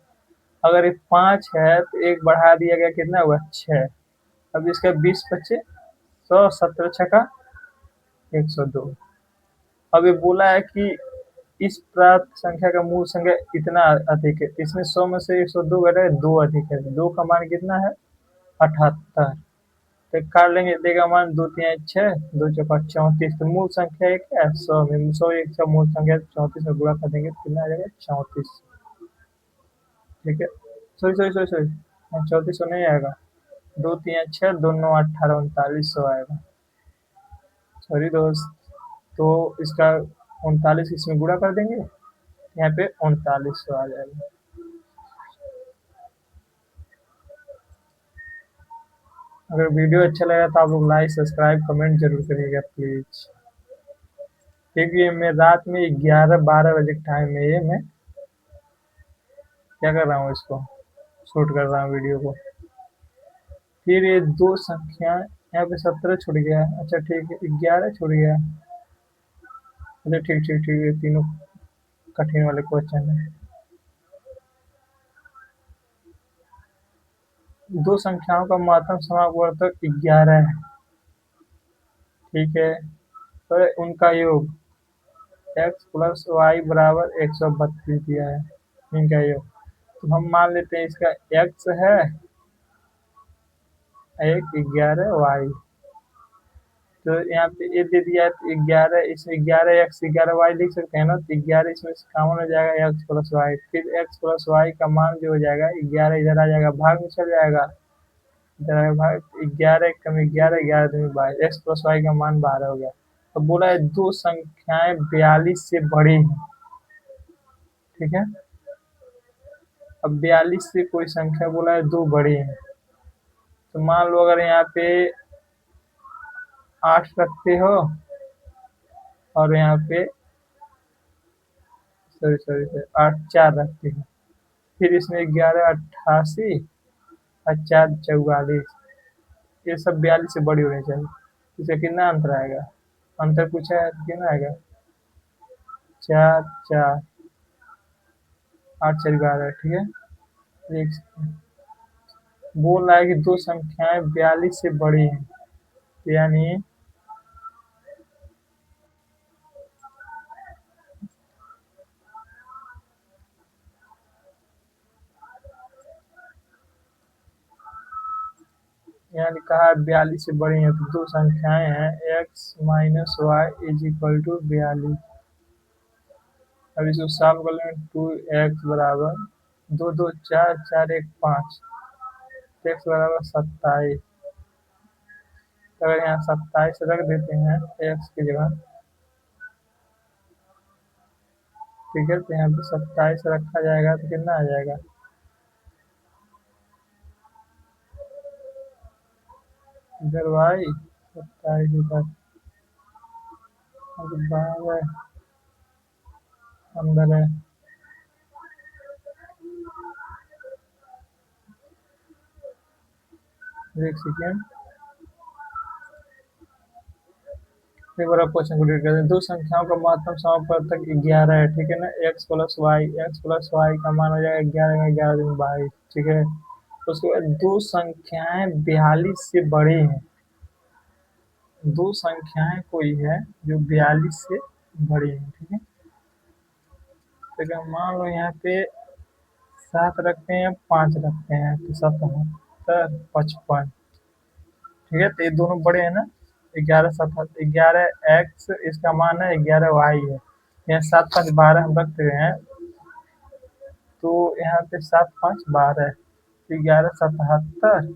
अगर ये 5 है तो 1 बढ़ा दिया गया, कितना हुआ? 6। अब इसका 20 बचे 100, 17 छका 102। अब ये बोला है कि इस प्राप्त संख्या का मूल संख्या इतना अधिक है। इसमें 100 में से 102 घटे, 2 अधिक है। 2 का मान कितना है? 78। तो काट लेंगे, देगा मान 2 3 6, 2 चौका 34। तो मूल संख्या एक है 100 में, 100 एक का मूल संख्या 34 में गुणा कर देंगे तो कितना आ जाएगा? 34। ठीक है। सॉरी सॉरी सॉरी सॉरी, 34 नहीं आएगा। 2 3 6, 2 9 18, 3900 आएगा। सॉरी दोस्त। तो इसका 39 इसमें गुणा कर देंगे, यहाँ पे 3900 आ जाएगा। अगर वीडियो अच्छा लगा तो आप लोग लाइक सब्सक्राइब कमेंट जरूर करिएगा प्लीज। क्योंकि ये मैं रात में 11-12 बजे टाइम में ये मैं क्या कर रहा हूँ, इसको शूट कर रहा हूँ वीडियो को। फिर ये दो संख्या यहाँ पे 17 छूट गया। अच्छा ठीक है, 11 छूट गया। अच्छा ठीक ठीक ठीक, ये तीनों कठिन वाले क्वेश्चन है। दो संख्याओं का महत्तम समापवर्तक 11 है। ठीक है, तो उनका योग x प्लस वाई बराबर 132 दिया है। इनका योग, तो हम मान लेते हैं इसका x है 11y। तो यहाँ पे ये दे दिया है, तो 11, इसमें 11x 11y लिख सकते हैं ना। तो 11 इसमें से कॉमन हो जाएगा, x प्लस वाई। फिर x प्लस वाई का मान जो हो जाएगा 11 इधर आ जाएगा, भाग में चल जाएगा। इधर आएगा भाग, 11 कम 11, 11 दूनी 22, x प्लस वाई का मान 12 हो गया। तो बोला है दो संख्याएं 42 से बड़ी हैं। ठीक है, अब 42 से कोई संख्या बोला है दो बड़ी हैं। तो मान लो अगर यहाँ पे 8 रखते हो और यहाँ पे सॉरी सॉरी सॉरी 8 4 रखते हो, फिर इसमें 11 88 और 4 44, ये सब 42 से बड़ी होनी चाहिए। इसका कितना अंतर आएगा? अंतर पूछा है तो कितना आएगा? 4 4, 8 4 11। ठीक है, एक बोल रहा है कि दो संख्याएं 42 से बड़ी हैं, यानी कहा है 42 से बड़ी हैं। तो दो संख्याएं हैं x minus Y is equal to 42। अब इसको सॉल्व कर लेंगे, 2x बराबर 2 2 4 4 1 5, x बराबर 27। अगर यहाँ 27 रख देते हैं x की जगह, ठीक है, तो यहाँ पे 27 रखा जाएगा तो कितना आ जाएगा? इधर y 27 इधर, बारह अंदर है। एक सेकेंड, एक बार आप क्वेश्चन को रीड कर दें। दो संख्याओं का महत्तम समापवर्तक 11 है, ठीक है ना। एक्स प्लस वाई का मान हो जाएगा 11 में 11 दूनी 22, ठीक है। उसके बाद दो संख्याएं 42 से बड़ी हैं, दो संख्याएं कोई है जो 42 से बड़ी है, ठीक है। तो क्या मान लो यहाँ पे 7 रखते हैं, 5 रखते हैं, तो 77, 55, ठीक है। तो ये दोनों बड़े हैं ना। 11 इसका मान है, 11 वाई है। यहाँ 7 5 12 हम रखते हैं, तो यहाँ पे 7 5 12, 11 77,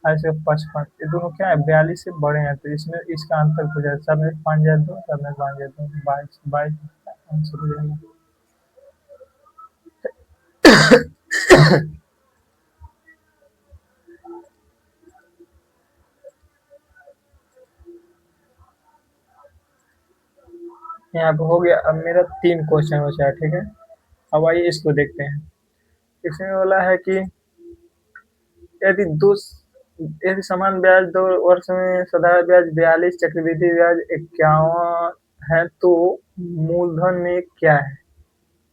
ऐसे 55, ये दोनों क्या है 42 से बड़े हैं, तो इसमें इसका अंतर हो जाएगा। 7 में 5 जाए 2, 7 में 5 जाए 2, 22, 22 आंसर हो जाएगा। यहाँ पे हो गया। अब मेरा 3 क्वेश्चन बचा है, ठीक है। अब आइए इसको देखते हैं। इसमें बोला है कि यदि दो यदि समान ब्याज 2 वर्ष में साधारण ब्याज 42, चक्रवृद्धि ब्याज 51 है, तो मूलधन में क्या है,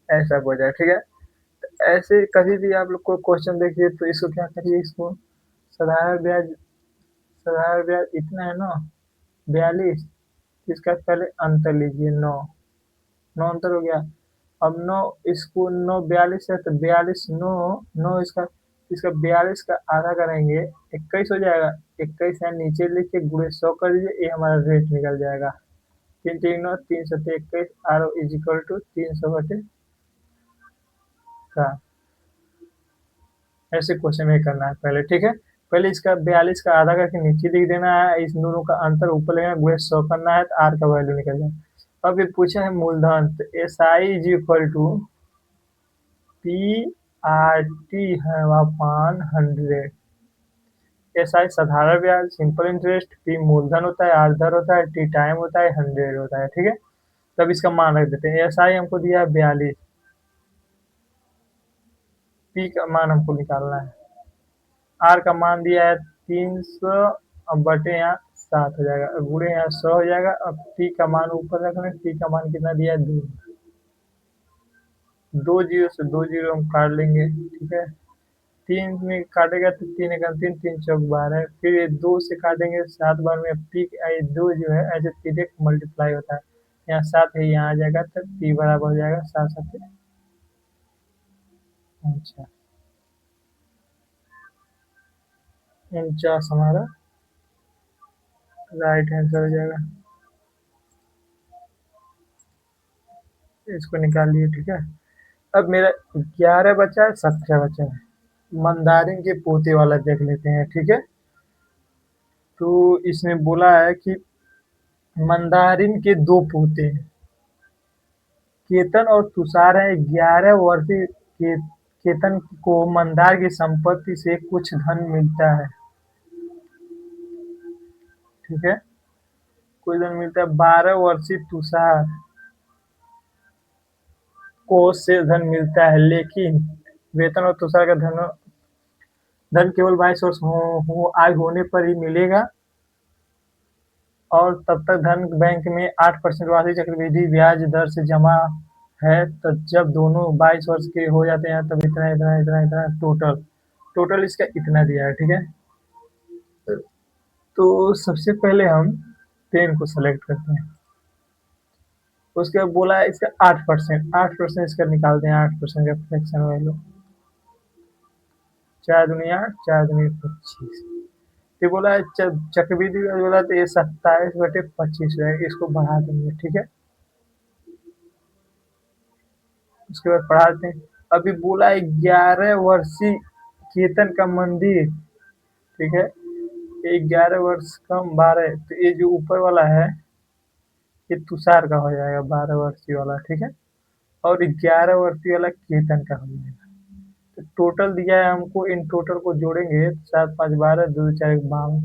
ऐसा हो जाए, ठीक है। तो ऐसे कभी भी आप लोग को क्वेश्चन देखिए तो इसको क्या करिए, इसको साधारण ब्याज, साधारण ब्याज इतना है ना 42, इसका पहले अंतर लीजिए 9, 9 अंतर हो गया। अब 9, इसको 9 42 है, तो 42 9 9 इसका इसका 42 का आधा करेंगे 21 हो जाएगा। 21 यहाँ नीचे लिख के गुणे 100 कर दीजिए, ये हमारा रेट निकल जाएगा। 3 3 9 3 7 21, आर इज इक्वल टू 300 का। ऐसे क्वेश्चन में करना है पहले, ठीक है। पहले इसका 42 का आधा करके नीचे लिख देना है, इस दोनों का अंतर ऊपर लेना, गुणे 100 करना है, तो आर का वैल्यू निकल जाएगा। अब ये पूछा है मूलधन, तो S I is equal to P R T है अपान 100। एस आई साधारण ब्याज सिंपल इंटरेस्ट, पी मूलधन होता है, आर दर होता है, टी टाइम होता है, 100 होता है, ठीक है। तब इसका मान रख देते हैं। एस आई हमको दिया है 42, पी का मान हमको निकालना है, आर का मान दिया है 300, अब बटे यहाँ 7 हो जाएगा, गुणे यहाँ 100 हो जाएगा। अब पी का मान ऊपर रखना है, पी का मान कितना दिया है 2, 2 जीरो से 2 जीरो हम काट लेंगे, ठीक है। 3 में काटेगा तो 3 एक 3, 3 चौक 12, फिर ये 2 से काटेंगे 7 बार में, पी ये 2 जो है ऐसे सीधे मल्टीप्लाई होता है, यहाँ 7 है यहाँ आ जाएगा, तो पी बराबर हो जाएगा 7 7। अच्छा 49 हमारा राइट आंसर हो जाएगा। इसको निकाल लिए, ठीक है। अब मेरा 11 बचा है, 17 बचा है। मंदारिन के पोते वाला देख लेते हैं, ठीक है। तो इसमें बोला है कि मंदारिन के 2 पोते हैं, केतन और तुषार है। 11 वर्षीय केतन को मंदार की संपत्ति से कुछ धन मिलता है, ठीक है, कुछ धन मिलता है। 12 वर्षीय तुषार को से धन मिलता है, लेकिन वेतन और तुषार का धन धन केवल 22 वर्ष आयु होने पर ही मिलेगा, और तब तक धन बैंक में 8% वार्षिक चक्रवृद्धि ब्याज दर से जमा है। तो जब दोनों 22 वर्ष के हो जाते हैं, तब इतना इतना इतना इतना टोटल टोटल इसका इतना दिया है, ठीक है। तो सबसे पहले हम 10 को सेलेक्ट करते हैं, उसके बाद बोला है इसका 8%, 8% इसका निकालते हैं, 8% का फ्रैक्शन वैल्यू, 4 दुनिया 4 दुनिया 25। ये बोला है चक्रवृद्धि ब्याज बोला, तो ये 27/25 है, इसको बढ़ा देंगे, ठीक है। उसके बाद पढ़ाते हैं। अभी बोला है 11 वर्षीय केतन का मंदिर, ठीक है। ये 11 वर्ष कम 12, तो ये जो ऊपर वाला है ये तुषार का हो जाएगा, 12 वर्षीय वाला, ठीक है। और 11 वर्षीय वाला केतन का हो जाएगा। तो टोटल दिया है हमको, इन टोटल को जोड़ेंगे, 7 5 12, 2 4 52,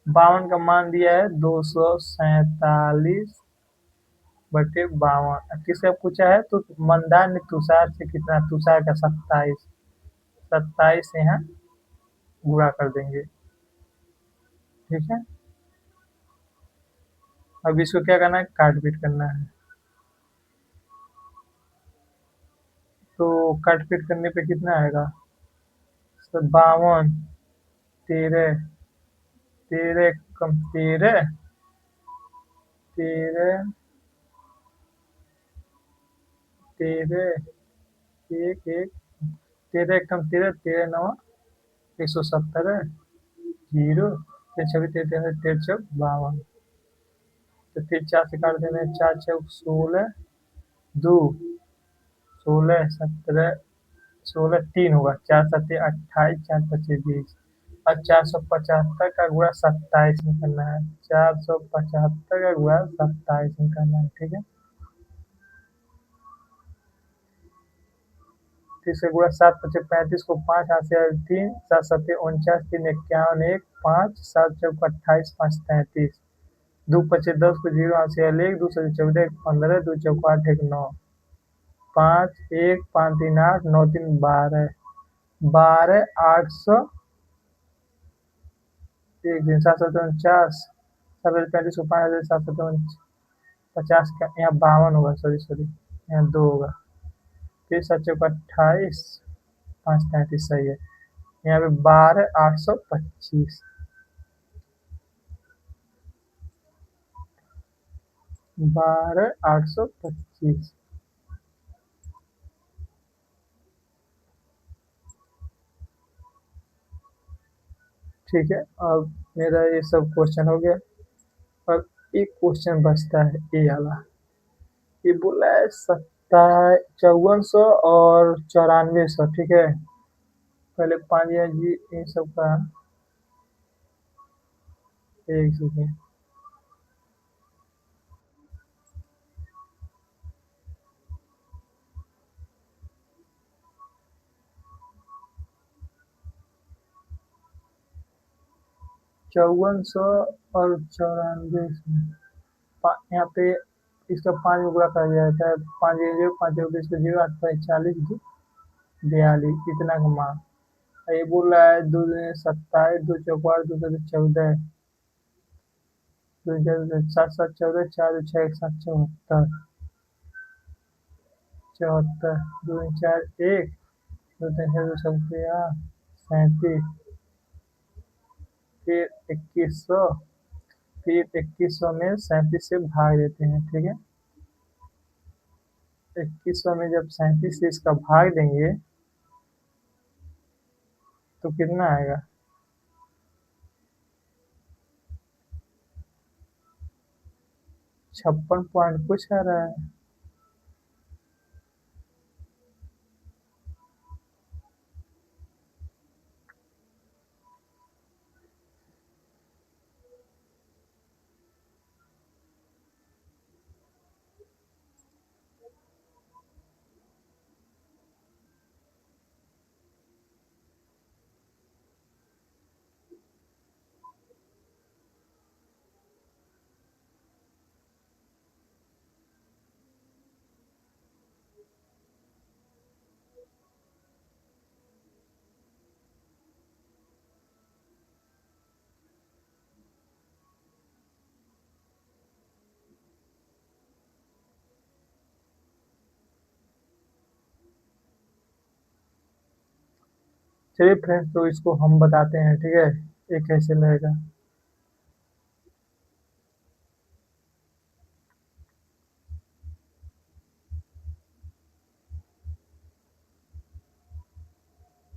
52 का मान दिया है 247/52। किसका पूछा है, तो मंदार ने तुषार से कितना, तुषार का 27, 27 से यहाँ गुणा कर देंगे, ठीक है। अब इसको क्या करना है, काट पीट करना है। तो काट पीट करने पे कितना आएगा, 52, 13, 13 कम 13, 13, 13, एक एक, 13 कम 13, 13 9 170 है, जीरो, फिर छब्बीस, 13 13 52। तो फिर 4 से काट देना है, 4 चौक 16, 2, 16, 17, 16 3 होगा, 4 7 28, 4 25 20। अब 475 का गुणा 27 में करना है, 475 का गुणा 27 में करना है, ठीक है। फिर से गुणा 7 पचे 35 को 5 हाथ से 3, 7 सत्ते 49, 3 51, 1 5, 7 चौक 28, 5 33, 2 पचे 10 को 0 हाथ से 1, 2 से 14 15, 2 चौक 8 1 9, 5 1 5 3 8 9 3 12, 12 800, एक दिन 749, 735 को 5 750 का यहाँ 52 होगा, सॉरी सॉरी यहाँ 2 होगा, फिर 7 चौक 28, 5 33 सही है। यहाँ पे 12 825, 12 825। ठीक है। अब मेरा ये सब क्वेश्चन हो गया। अब एक क्वेश्चन बचता है ये वाला। ये बोला है 5400 और 9400, ठीक है। पहले पांड्या जी इन सब का एक सेकेंड। चौवन सौ और 9400, यहाँ पे इसका 5 में गुणा कर दिया जाता है, 5 जीरो 5 बीस को 0 8 40 42 इतना का मान। ये बोल रहा है 2 दूनी 27, 2 चौक 8, 2 सत्ते 14, 2 7 7 14, 4 2 6 1 7 74, 74, 2 4 1, 2 3 6 2 छब्बीस 37, फिर 2100, फिर 2100 में 37 से भाग देते हैं, ठीक है। 2100 में जब 37 से इसका भाग देंगे तो कितना आएगा, 56 पॉइंट कुछ आ रहा है। चलिए फ्रेंड्स, तो इसको हम बताते हैं, ठीक है, ये कैसे रहेगा।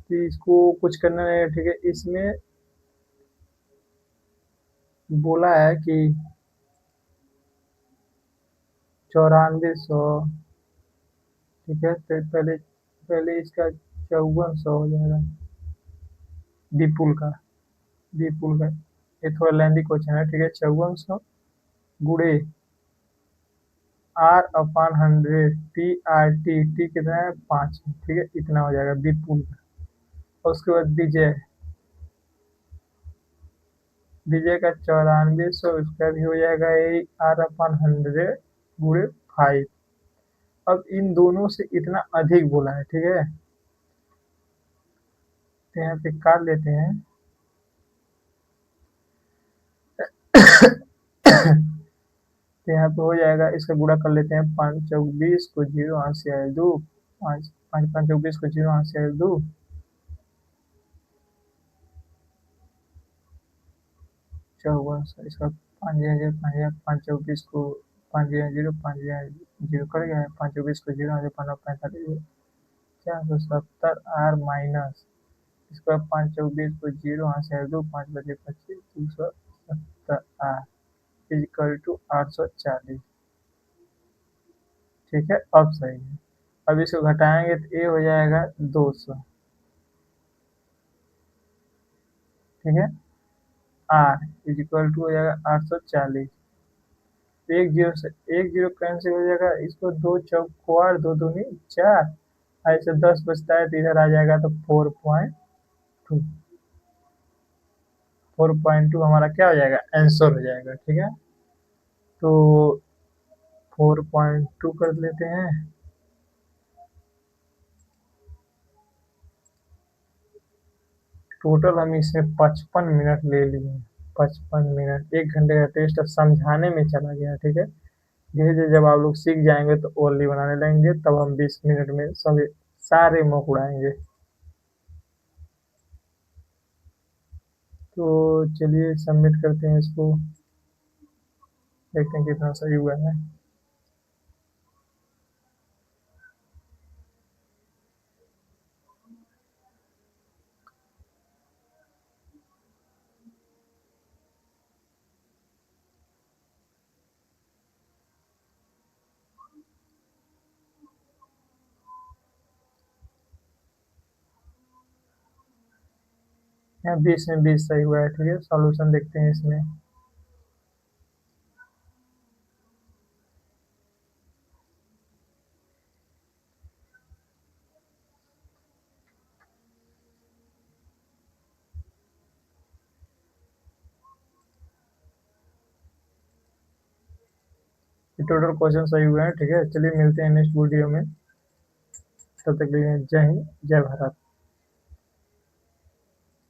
तो इसको कुछ करना नहीं है, ठीक है। इसमें बोला है कि 9400, ठीक है। तो पहले पहले इसका 5400 हो जाएगा, विपुल का, विपुल का। ये थोड़ा लेंदी क्वेश्चन है, ठीक है। 5400 गुड़े R upon 100 T R T, T कितना है 5, ठीक है, इतना हो जाएगा विपुल का। और उसके बाद विजय, विजय का 9400, उसका भी हो जाएगा यही आर अपान 100 गुड़े 5। अब इन दोनों से इतना अधिक बोला है, ठीक है। तो यहाँ पे काट लेते हैं, यहाँ पे हो जाएगा, इसका गुणा कर लेते हैं। 5 चौक 20 को 0 हाथ से आए 2, 5 5 5 चौक 20 को 0 हाथ से आए 2, 54। इसका 5 5 5 चौक 20 को 5 0 5 0 कर गया है। 5 चौक 20 को 0 हाथ से 5 45, 470 आर माइनस इसका 5 चौक 20 को 0 हाथ से आए 2, 5 बजे 25, 270 आर इक्वल टू 840। ठीक है, अब सही है। अब इसको घटाएंगे तो ये हो जाएगा 200। ठीक है, आर इक्वल टू हो जाएगा 840। एक जीरो से एक जीरो कैंसिल हो जाएगा, इसको दो चौक चार, दो दूनी 4, ऐसे 10 बचता है तो इधर आ जाएगा तो 4.2। 4.2 हमारा क्या हो जाएगा, आंसर हो जाएगा। ठीक है, तो 4.2 कर लेते हैं। टोटल हम इसमें 55 मिनट ले लिए। 55 मिनट, 1 घंटे का टेस्ट अब समझाने में चला गया। ठीक है, धीरे धीरे जब आप लोग सीख जाएंगे तो ओनली बनाने लगेंगे, तब हम 20 मिनट में सभी सारे मौक उड़ाएंगे। तो चलिए सबमिट करते हैं इसको, देखते हैं कितना सही हुआ है। यहाँ 20 में 20 सही हुआ है। ठीक है, सॉल्यूशन देखते हैं इसमें। टोटल क्वेश्चन सही हुए हैं। ठीक है, चलिए मिलते हैं नेक्स्ट वीडियो में। तब तक के लिए जय हिंद, जय भारत।